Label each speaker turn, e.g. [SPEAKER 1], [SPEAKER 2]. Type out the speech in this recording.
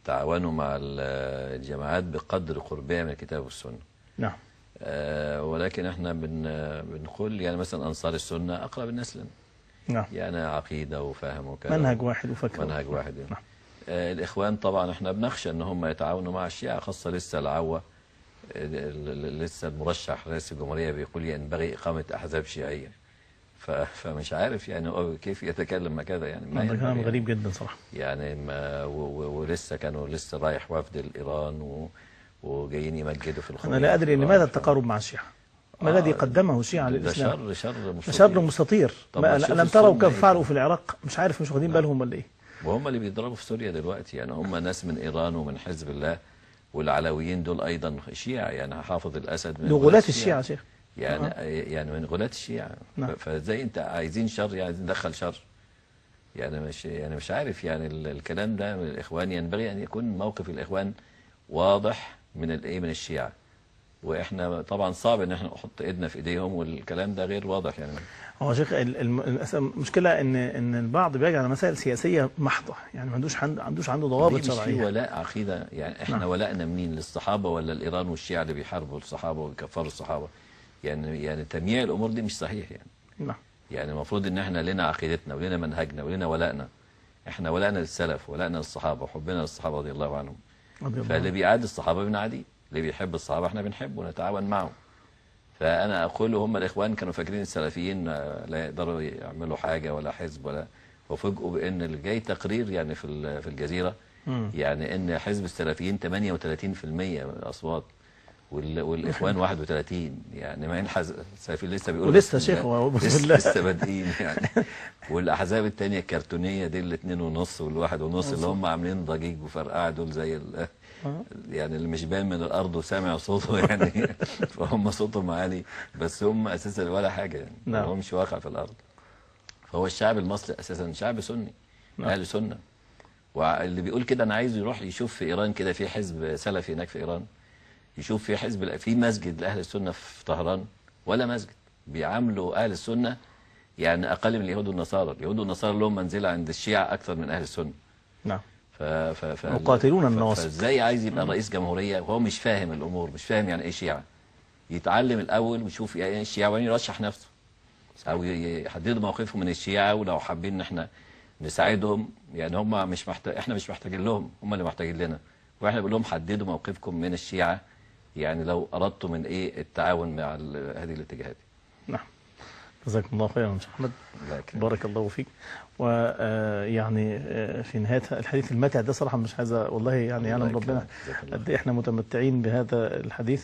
[SPEAKER 1] تعاونوا مع الجماعات بقدر قربها من الكتاب والسنة.
[SPEAKER 2] نعم.
[SPEAKER 1] ولكن احنا بنقول يعني مثلا أنصار السنة أقرب الناس لنا.
[SPEAKER 2] نعم.
[SPEAKER 1] يعني عقيدة وفهم وكذا،
[SPEAKER 2] منهج واحد وفكر،
[SPEAKER 1] منهج واحد يعني.
[SPEAKER 2] نعم.
[SPEAKER 1] الإخوان طبعا احنا بنخشى ان هم يتعاونوا مع الشيعة، خاصة لسه العوة، لسه المرشح رئيس الجمهورية بيقول ينبغي إقامة أحزاب شيعية. فمش عارف يعني كيف يتكلم ما كذا يعني. ما
[SPEAKER 2] هذا كلام
[SPEAKER 1] يعني
[SPEAKER 2] غريب جدا صراحة.
[SPEAKER 1] يعني ما ولسه كانوا لسه رايح وفد الإيران وجايين يمجدوا في الخميني.
[SPEAKER 2] أنا لا أدري لماذا التقارب مع الشيعة؟ ما الذي قدمه الشيعة للإسلام؟
[SPEAKER 1] ده شر
[SPEAKER 2] شر مستطير. ألم تروا كيف فعلوا في العراق؟ مش عارف، مش واخدين بالهم ولا إيه؟
[SPEAKER 1] وهم اللي بيضربوا في سوريا دلوقتي يعني، هم ناس من إيران ومن حزب الله، والعلويين دول أيضا شيعة يعني. حافظ الأسد من
[SPEAKER 2] غلاة الشيعة شيخ.
[SPEAKER 1] يعني من غلاة الشيعة.
[SPEAKER 2] نعم.
[SPEAKER 1] فازاي انت عايزين شر، يعني عايزين ندخل شر يعني. مش عارف يعني الكلام ده من الإخوان. ينبغي أن يكون موقف الإخوان واضح من من الشيعة، واحنا طبعا صعب ان احنا نحط ايدنا في ايديهم، والكلام ده غير واضح يعني.
[SPEAKER 2] هو شيخ المشكله ان البعض بيجي على مسائل سياسيه محضه، يعني ما عندوش عنده ضوابط شرعيه.
[SPEAKER 1] مش في ولاء عقيده يعني. احنا ولاءنا منين؟ للصحابه ولا الايران والشيعة اللي بيحاربوا الصحابه ويكفروا الصحابه؟ يعني تمييع الامور دي مش صحيح يعني.
[SPEAKER 2] نعم.
[SPEAKER 1] يعني المفروض ان احنا لنا عقيدتنا ولنا منهجنا ولنا ولاءنا. احنا ولاءنا للسلف ولاءنا للصحابه وحبنا للصحابه رضي الله عنهم. فاللي بيعادي الصحابه بنعاديه، اللي بيحب الصحابه احنا بنحبه ونتعاون معه. فانا اقول هم الاخوان كانوا فاكرين السلفيين لا يقدروا يعملوا حاجه ولا حزب ولا، وفوجئوا بان اللي جاي تقرير يعني في الجزيره يعني ان حزب السلفيين 38% من الاصوات والاخوان 31. يعني ما ينحز السلفيين لسه بيقولوا
[SPEAKER 2] ولسه شيخ
[SPEAKER 1] لسه بادئين يعني. والاحزاب الثانيه الكرتونيه دي ال2.5 وال1.5 اللي هم عاملين ضجيج وفرقعه دول زي يعني اللي مش باين من الارض وسامع صوته يعني. فهم صوتهم عالي بس هم اساسا ولا حاجه يعني. ما همش واقع في الارض. فهو الشعب المصري اساسا شعب سني، اهل سنه. واللي بيقول كده انا عايز يروح يشوف في ايران كده في حزب سلفي هناك في ايران، يشوف في حزب في مسجد لاهل السنه في طهران ولا مسجد. بيعاملوا اهل السنه يعني اقل من اليهود والنصارى. اليهود والنصارى لهم منزله عند الشيعة اكثر من اهل السنه.
[SPEAKER 2] نعم. يقاتلون النواصب.
[SPEAKER 1] فازاي عايز يبقى رئيس جمهوريه وهو مش فاهم الامور، مش فاهم يعني ايه شيعة؟ يتعلم الاول ويشوف يعني ايه الشيعة وبعدين يرشح نفسه، او يحددوا موقفهم من الشيعة. ولو حابين ان احنا نساعدهم يعني، هم مش احنا مش محتاجين لهم، هم اللي محتاجين لنا. واحنا بنقول لهم حددوا موقفكم من الشيعة يعني لو اردتوا من التعاون مع هذه الاتجاهات.
[SPEAKER 2] نعم. جزاكم الله خيرا يا شيخ احمد، بارك الله فيك. ويعني في نهايه الحديث الماتع ده صراحه مش عايز والله يعني يعلم ربنا قد ايه احنا متمتعين بهذا الحديث.